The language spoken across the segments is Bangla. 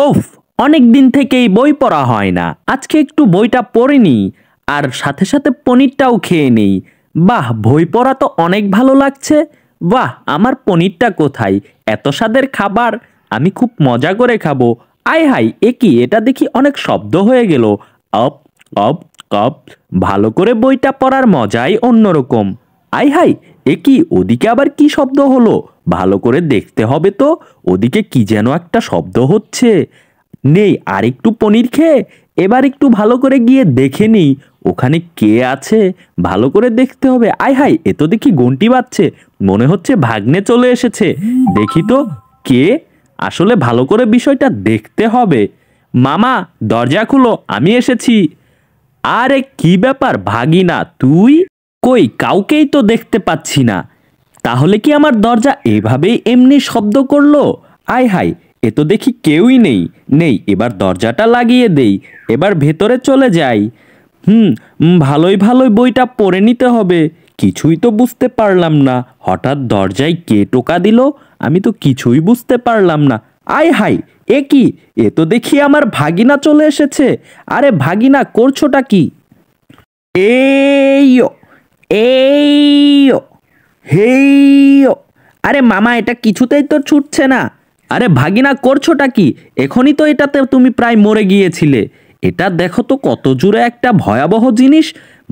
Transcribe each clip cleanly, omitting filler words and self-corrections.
উফ, অনেক দিন থেকেই বই পড়া হয় না, আজকে একটু বইটা পড়ে নিই আর সাথে সাথে পনিরটাও খেয়ে নেই। বাহ, বই পড়া তো অনেক ভালো লাগছে। বাহ, আমার পনিরটা কোথায়? এত স্বাদের খাবার, আমি খুব মজা করে খাবো। আয় হাই, এ কি, এটা দেখি অনেক শব্দ হয়ে গেল। অপ অপ কপ। ভালো করে বইটা পড়ার মজাই অন্যরকম। আয় হাই, এ কি, ওদিকে আবার কি শব্দ হলো? ভালো করে দেখতে হবে তো, ওদিকে কি যেন একটা শব্দ হচ্ছে। নেই আর একটু পনির খেয়ে এবার একটু ভালো করে গিয়ে দেখে নিই ওখানে কে আছে। ভালো করে দেখতে হবে। আয় হাই, এ তো দেখি ঘন্টি বাজছে, মনে হচ্ছে ভাগ্নে চলে এসেছে। দেখি তো কে। আসলে ভালো করে বিষয়টা দেখতে হবে। মামা, দরজা খুলো, আমি এসেছি। আরে কি ব্যাপার ভাগিনা, তুই কই? কাউকেই তো দেখতে পাচ্ছি না। তাহলে কি আমার দরজা এভাবেই এমনি শব্দ করলো? আয় হাই, এ তো দেখি কেউই নেই। নেই, এবার দরজাটা লাগিয়ে দেই, এবার ভেতরে চলে যাই। ভালোই ভালোই বইটা পড়ে নিতে হবে। কিছুই তো বুঝতে পারলাম না, হঠাৎ দরজায় কে টোকা দিল, আমি তো কিছুই বুঝতে পারলাম না। আয় হাই, এ কি, এ তো দেখি আমার ভাগিনা চলে এসেছে। আরে ভাগিনা, করছোটা কি? এই এই হেইয়ো। আরে মামা, এটা কিছুতেই তো ছুটছে না। আরে ভাগিনা, করছোটা কি? এখনই তো এটাতে তুমি প্রায় মরে গিয়েছিলে। এটা দেখো তো কত জোরে একটা ভয়াবহ জিনিস।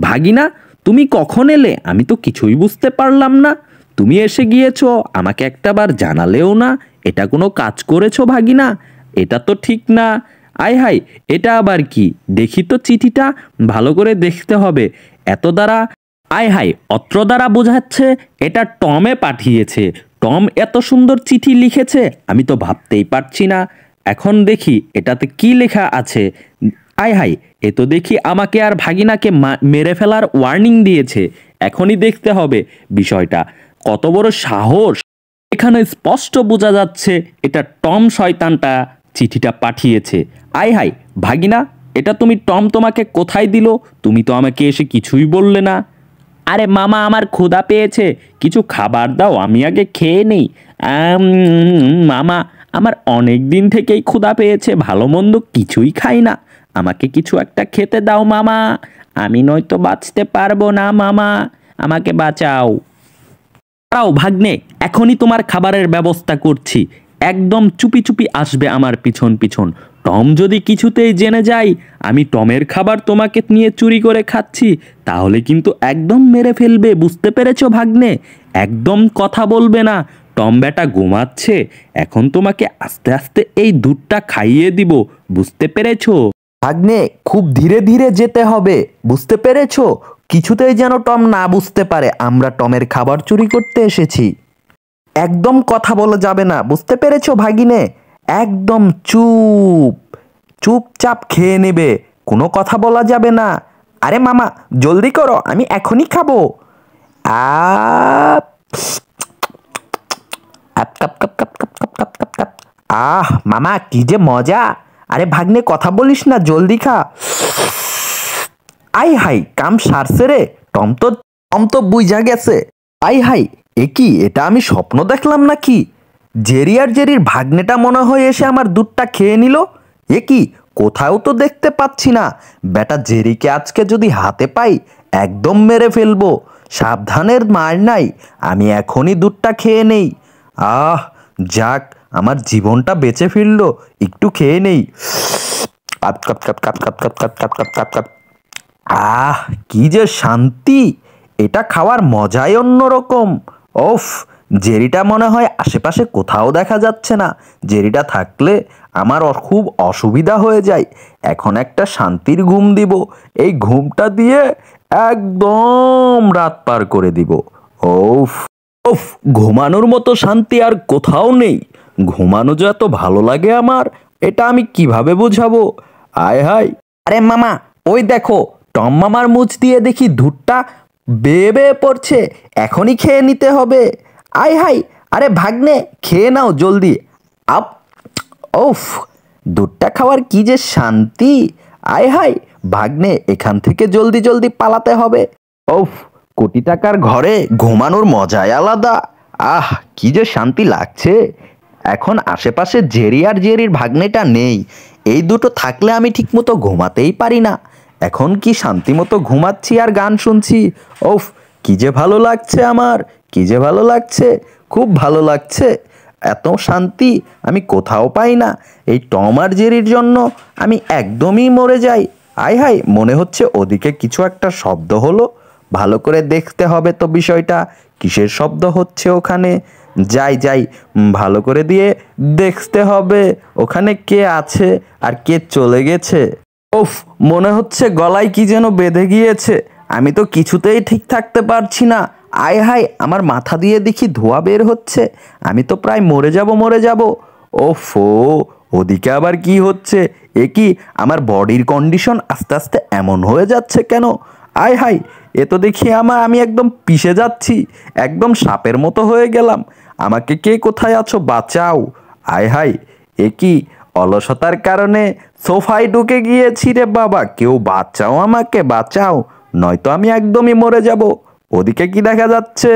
ভাগিনা, তুমি কখন এলে? আমি তো কিছুই বুঝতে পারলাম না। তুমি এসে গিয়েছো, আমাকে একটাবার জানালেও না। এটা কোনো কাজ করেছো ভাগিনা? এটা তো ঠিক না। আয় হাই, এটা আবার কি? দেখি তো চিঠিটা, ভালো করে দেখতে হবে। এত দ্বারা আয় হায়, অত্র দ্বারা বোঝাচ্ছে এটা টমে পাঠিয়েছে। টম এত সুন্দর চিঠি লিখেছে, আমি তো ভাবতেই পারছি না। এখন দেখি এটাতে কি লেখা আছে। আয় হায়, এ তো দেখি আমাকে আর ভাগিনাকে মেরে ফেলার ওয়ার্নিং দিয়েছে। এখনই দেখতে হবে বিষয়টা। কত বড় সাহস! এখানে স্পষ্ট বোঝা যাচ্ছে এটা টম শয়তানটা চিঠিটা পাঠিয়েছে। আয় হায় ভাগিনা, এটা তুমি টম তোমাকে কোথায় দিল? তুমি তো আমাকে এসে কিছুই বললে না। আরে মামা, আমার ক্ষুধা পেয়েছে, কিছু খাবার দাও, আমি আগে খেয়ে নেই। মামা, আমার অনেক দিন থেকেই ক্ষুধা পেয়েছে, ভালো মন্দ কিছুই খাই না। আমাকে কিছু একটা খেতে দাও মামা, আমি নয়তো বাঁচতে পারবো না মামা, আমাকে বাঁচাও। দাঁড়াও ভাগ্নে, এখনই তোমার খাবারের ব্যবস্থা করছি। একদম চুপি চুপি আসবে আমার পিছন পিছন। টম যদি কিছুতেই জেনে যায় আমি টমের খাবার তোমাকে নিয়ে চুরি করে খাচ্ছি, তাহলে কিন্তু একদম মেরে ফেলবে, বুঝতে পেরেছো ভাগ্নে? একদম কথা বলবে না। টম বেটা ঘুমাচ্ছে, এখন তোমাকে আস্তে আস্তে এই দুধটা খাইয়ে দিব, বুঝতে পেরেছো? ভাগ্নে, খুব ধীরে ধীরে যেতে হবে, বুঝতে পেরেছো? কিছুতেই যেন টম না বুঝতে পারে আমরা টমের খাবার চুরি করতে এসেছি। একদম কথা বলা যাবে না, বুঝতে পেরেছো ভাগিনে? একদম চুপচাপ খেয়ে নেবে, কোনো কথা বলা যাবে না। আরে মামা, জলদি করো, আমি এখনই খাবো। আ আপ কাপ কাপ কাপ কাপ কাপ কাপ কাপ কাপ। আহ মামা, কি যে মজা! আরে ভাগ্নে, কথা বলিস না, জলদি খা। আই হাই, কাম সারছে রে। টম তো বুঝা গেছে। আই হাই, এ কি, এটা আমি স্বপ্ন দেখলাম নাকি? জেরি আর জেরির ভাগ্নেটা মনে হয় এসে আমার দুধটা খেয়ে নিল। এ কি, কোথাও তো দেখতে পাচ্ছি না। বেটা জেরিকে আজকে যদি হাতে পাই, একদম মেরে ফেলবো। সাবধানের মার নাই, আমি এখনই দুধটা খেয়ে নেই। আহ যাক, আমার জীবনটা বেঁচে ফিরলো, একটু খেয়ে নেই। কাপ কাপ কাপ কাপ কাপ কাপ কাপ কাপ কাপ কাপ কাপ। আহ কি যে শান্তি! এটা খাওয়ার মজাই অন্যরকম। ওফ, জেরিটা মনে হয় আশেপাশে কোথাও দেখা যাচ্ছে না। জেরিটা থাকলে আমার খুব অসুবিধা হয়ে যায়। এখন একটা শান্তির ঘুম দিব, এই ঘুমটা দিয়ে একদম রাত পার করে দিব। ওফ ওফ, ঘুমানোর মতো শান্তি আর কোথাও নেই। ঘুমানো যে এত ভালো লাগে আমার, এটা আমি কিভাবে বোঝাবো। আয় হায়! আরে মামা, ওই দেখো, টম মামার মুখ দিয়ে দেখি দুধটা বেয়ে বেয়ে পড়ছে, এখনই খেয়ে নিতে হবে। আয় হাই! আরে ভাগ্নে, খেয়ে নাও জলদি। আপ ওফ, দুধটা খাওয়ার কি যে শান্তি! আয় হাই! ভাগ্নে, এখান থেকে জলদি জলদি পালাতে হবে। ওফ, কোটি টাকার ঘরে ঘুমানোর মজাই আলাদা। আহ কি যে শান্তি লাগছে! এখন আশেপাশে জেরি আর জেরির ভাগ্নেটা নেই। এই দুটো থাকলে আমি ঠিকমতো ঘুমাতেই পারি না। এখন কি শান্তিমতো ঘুমাচ্ছি আর গান শুনছি। ওফ, কি যে ভালো লাগছে আমার, কি যে ভালো লাগছে, খুব ভালো লাগছে। এত শান্তি আমি কোথাও পাই না। এই টম আর জেরির জন্য আমি একদমই মরে যাই। আয় হায়, মনে হচ্ছে ওদিকে কিছু একটা শব্দ হলো। ভালো করে দেখতে হবে তো বিষয়টা, কিসের শব্দ হচ্ছে ওখানে। যাই যাই, ভালো করে দিয়ে দেখতে হবে ওখানে কে আছে আর কে চলে গেছে। ওফ, মনে হচ্ছে গলায় কি যেন বেঁধে গিয়েছে। আমি তো কিছুতেই ঠিক থাকতে পারছি না। আয় হায়, আমার মাথা দিয়ে দেখি ধোঁয়া বের হচ্ছে। আমি তো প্রায় মরে যাব মরে যাব। ওফো, ওদিকে আবার কি হচ্ছে? এ কি, আমার বডির কন্ডিশন আস্তে আস্তে এমন হয়ে যাচ্ছে কেন? আয় হায়, এ তো দেখি আমি একদম পিষে যাচ্ছি, একদম সাপের মতো হয়ে গেলাম। আমাকে কে কোথায় আছো, বাঁচাও। আয় হায়, এ কি, অলসতার কারণে সোফায় ঢুকে গিয়েছি রে বাবা। কেউ বাঁচাও, আমাকে বাঁচাও, নয়তো আমি একদমই মরে যাব। ওদিকে কি দেখা যাচ্ছে?